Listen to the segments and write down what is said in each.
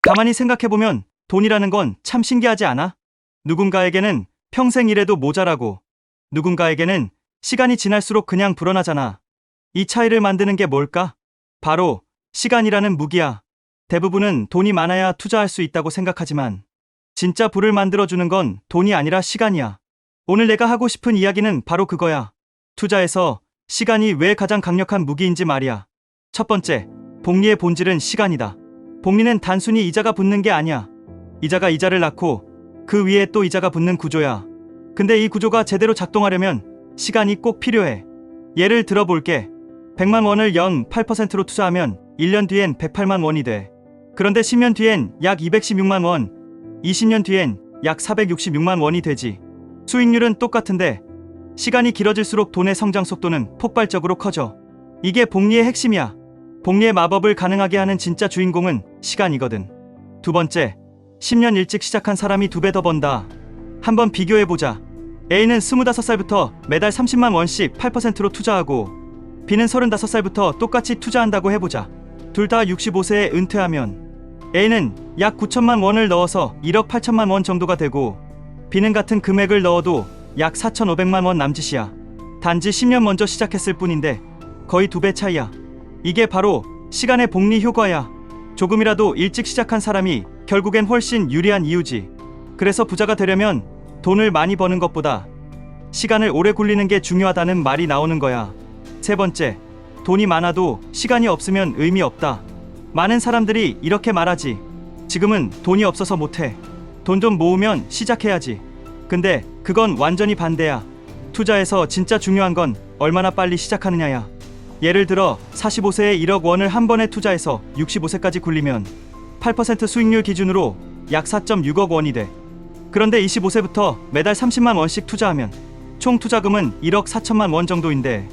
가만히 생각해보면 돈이라는 건 참 신기하지 않아? 누군가에게는 평생 일해도 모자라고, 누군가에게는 시간이 지날수록 그냥 불어나잖아. 이 차이를 만드는 게 뭘까? 바로 시간이라는 무기야. 대부분은 돈이 많아야 투자할 수 있다고 생각하지만 진짜 부를 만들어주는 건 돈이 아니라 시간이야. 오늘 내가 하고 싶은 이야기는 바로 그거야. 투자에서 시간이 왜 가장 강력한 무기인지 말이야. 첫 번째, 복리의 본질은 시간이다. 복리는 단순히 이자가 붙는 게 아니야. 이자가 이자를 낳고 그 위에 또 이자가 붙는 구조야. 근데 이 구조가 제대로 작동하려면 시간이 꼭 필요해. 예를 들어볼게. 100만 원을 연 8%로 투자하면 1년 뒤엔 108만 원이 돼. 그런데 10년 뒤엔 약 216만 원, 20년 뒤엔 약 466만 원이 되지. 수익률은 똑같은데 시간이 길어질수록 돈의 성장 속도는 폭발적으로 커져. 이게 복리의 핵심이야. 복리의 마법을 가능하게 하는 진짜 주인공은 시간이거든. 두 번째, 10년 일찍 시작한 사람이 2배 더 번다. 한번 비교해보자. A는 25살부터 매달 30만 원씩 8%로 투자하고 B는 35살부터 똑같이 투자한다고 해보자. 둘 다 65세에 은퇴하면 A는 약 9천만 원을 넣어서 1억 8천만 원 정도가 되고 B는 같은 금액을 넣어도 약 4,500만 원 남짓이야. 단지 10년 먼저 시작했을 뿐인데 거의 2배 차이야. 이게 바로 시간의 복리 효과야. 조금이라도 일찍 시작한 사람이 결국엔 훨씬 유리한 이유지. 그래서 부자가 되려면 돈을 많이 버는 것보다 시간을 오래 굴리는 게 중요하다는 말이 나오는 거야. 세 번째, 돈이 많아도 시간이 없으면 의미 없다. 많은 사람들이 이렇게 말하지. 지금은 돈이 없어서 못해. 돈 좀 모으면 시작해야지. 근데 그건 완전히 반대야. 투자에서 진짜 중요한 건 얼마나 빨리 시작하느냐야. 예를 들어 45세에 1억 원을 한 번에 투자해서 65세까지 굴리면 8% 수익률 기준으로 약 4.6억 원이 돼. 그런데 25세부터 매달 30만 원씩 투자하면 총 투자금은 1억 4천만 원 정도인데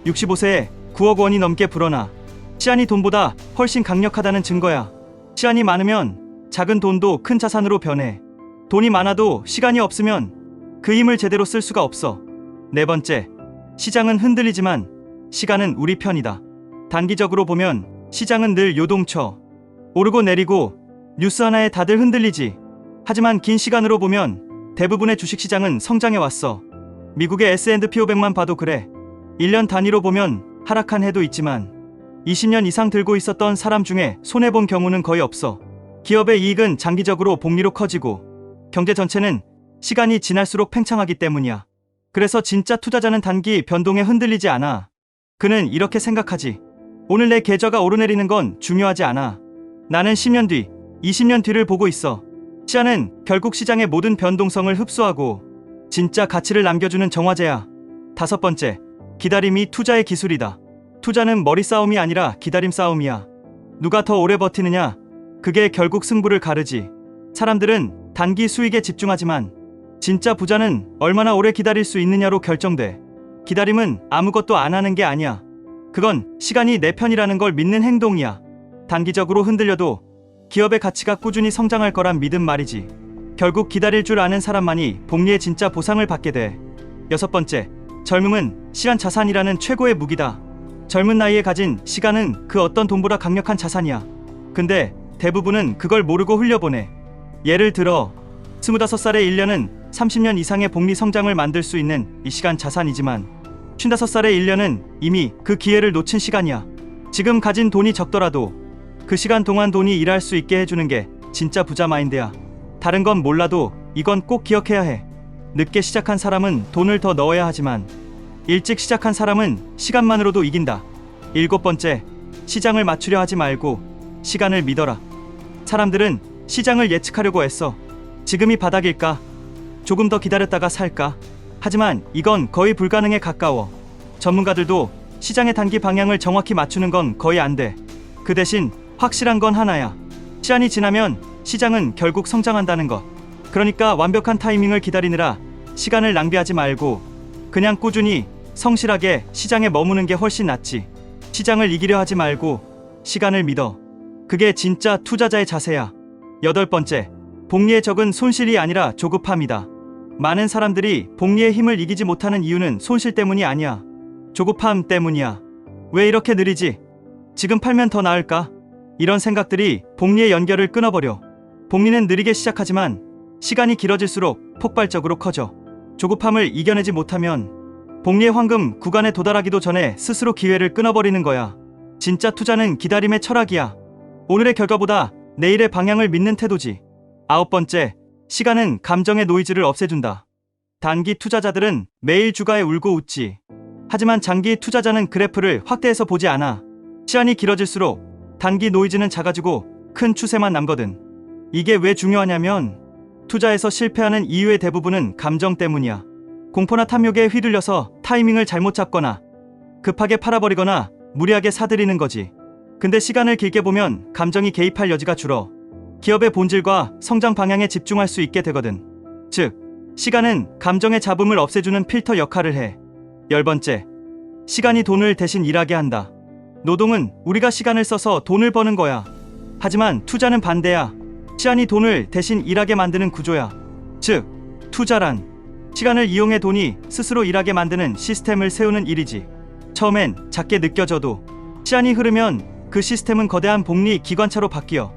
65세에 9억 원이 넘게 불어나. 시간이 돈보다 훨씬 강력하다는 증거야. 시간이 많으면 작은 돈도 큰 자산으로 변해. 돈이 많아도 시간이 없으면 그 힘을 제대로 쓸 수가 없어. 네 번째, 시장은 흔들리지만 시간은 우리 편이다. 단기적으로 보면 시장은 늘 요동쳐. 오르고 내리고 뉴스 하나에 다들 흔들리지. 하지만 긴 시간으로 보면 대부분의 주식시장은 성장해 왔어. 미국의 S&P 500만 봐도 그래. 1년 단위로 보면 하락한 해도 있지만 20년 이상 들고 있었던 사람 중에 손해본 경우는 거의 없어. 기업의 이익은 장기적으로 복리로 커지고 경제 전체는 시간이 지날수록 팽창하기 때문이야. 그래서 진짜 투자자는 단기 변동에 흔들리지 않아. 그는 이렇게 생각하지. 오늘 내 계좌가 오르내리는 건 중요하지 않아. 나는 10년 뒤, 20년 뒤를 보고 있어. 시간은 결국 시장의 모든 변동성을 흡수하고 진짜 가치를 남겨주는 정화제야. 다섯 번째, 기다림이 투자의 기술이다. 투자는 머리 싸움이 아니라 기다림 싸움이야. 누가 더 오래 버티느냐? 그게 결국 승부를 가르지. 사람들은 단기 수익에 집중하지만 진짜 부자는 얼마나 오래 기다릴 수 있느냐로 결정돼. 기다림은 아무것도 안 하는 게 아니야. 그건 시간이 내 편이라는 걸 믿는 행동이야. 단기적으로 흔들려도 기업의 가치가 꾸준히 성장할 거란 믿음 말이지. 결국 기다릴 줄 아는 사람만이 복리의 진짜 보상을 받게 돼. 여섯 번째, 젊음은 시간 자산이라는 최고의 무기다. 젊은 나이에 가진 시간은 그 어떤 돈보다 강력한 자산이야. 근데 대부분은 그걸 모르고 흘려보내. 예를 들어 25살의 1년은 30년 이상의 복리 성장을 만들 수 있는 이 시간 자산이지만 55살의 1년은 이미 그 기회를 놓친 시간이야. 지금 가진 돈이 적더라도 그 시간 동안 돈이 일할 수 있게 해주는 게 진짜 부자 마인드야. 다른 건 몰라도 이건 꼭 기억해야 해. 늦게 시작한 사람은 돈을 더 넣어야 하지만 일찍 시작한 사람은 시간만으로도 이긴다. 일곱 번째, 시장을 맞추려 하지 말고 시간을 믿어라. 사람들은 시장을 예측하려고 애써. 지금이 바닥일까? 조금 더 기다렸다가 살까? 하지만 이건 거의 불가능에 가까워. 전문가들도 시장의 단기 방향을 정확히 맞추는 건 거의 안 돼. 그 대신 확실한 건 하나야. 시간이 지나면 시장은 결국 성장한다는 것. 그러니까 완벽한 타이밍을 기다리느라 시간을 낭비하지 말고 그냥 꾸준히 성실하게 시장에 머무는 게 훨씬 낫지. 시장을 이기려 하지 말고 시간을 믿어. 그게 진짜 투자자의 자세야. 여덟 번째, 복리의 적은 손실이 아니라 조급함이다. 많은 사람들이 복리의 힘을 이기지 못하는 이유는 손실 때문이 아니야. 조급함 때문이야. 왜 이렇게 느리지? 지금 팔면 더 나을까? 이런 생각들이 복리의 연결을 끊어버려. 복리는 느리게 시작하지만 시간이 길어질수록 폭발적으로 커져. 조급함을 이겨내지 못하면 복리의 황금 구간에 도달하기도 전에 스스로 기회를 끊어버리는 거야. 진짜 투자는 기다림의 철학이야. 오늘의 결과보다 내일의 방향을 믿는 태도지. 9번째, 시간은 감정의 노이즈를 없애준다. 단기 투자자들은 매일 주가에 울고 웃지. 하지만 장기 투자자는 그래프를 확대해서 보지 않아. 시간이 길어질수록 단기 노이즈는 작아지고 큰 추세만 남거든. 이게 왜 중요하냐면 투자에서 실패하는 이유의 대부분은 감정 때문이야. 공포나 탐욕에 휘둘려서 타이밍을 잘못 잡거나 급하게 팔아버리거나 무리하게 사들이는 거지. 근데 시간을 길게 보면 감정이 개입할 여지가 줄어 기업의 본질과 성장 방향에 집중할 수 있게 되거든. 즉, 시간은 감정의 잡음을 없애주는 필터 역할을 해. 10번째, 시간이 돈을 대신 일하게 한다. 노동은 우리가 시간을 써서 돈을 버는 거야. 하지만 투자는 반대야. 시간이 돈을 대신 일하게 만드는 구조야. 즉, 투자란 시간을 이용해 돈이 스스로 일하게 만드는 시스템을 세우는 일이지. 처음엔 작게 느껴져도 시간이 흐르면 그 시스템은 거대한 복리 기관차로 바뀌어.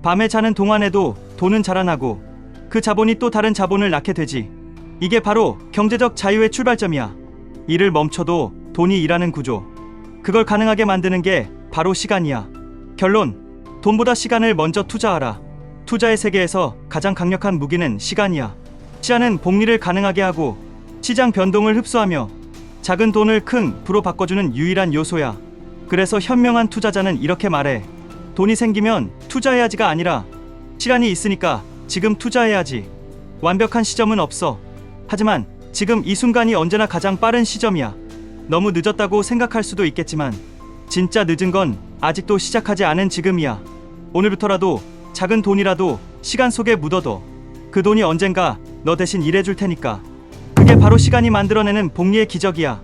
밤에 자는 동안에도 돈은 자라나고 그 자본이 또 다른 자본을 낳게 되지. 이게 바로 경제적 자유의 출발점이야. 일을 멈춰도 돈이 일하는 구조. 그걸 가능하게 만드는 게 바로 시간이야. 결론, 돈보다 시간을 먼저 투자하라. 투자의 세계에서 가장 강력한 무기는 시간이야. 시간은 복리를 가능하게 하고 시장 변동을 흡수하며 작은 돈을 큰 부로 바꿔주는 유일한 요소야. 그래서 현명한 투자자는 이렇게 말해. 돈이 생기면 투자해야지가 아니라 시간이 있으니까 지금 투자해야지. 완벽한 시점은 없어. 하지만 지금 이 순간이 언제나 가장 빠른 시점이야. 너무 늦었다고 생각할 수도 있겠지만 진짜 늦은 건 아직도 시작하지 않은 지금이야. 오늘부터라도 작은 돈이라도 시간 속에 묻어둬. 그 돈이 언젠가 너 대신 일해줄 테니까. 그게 바로 시간이 만들어내는 복리의 기적이야.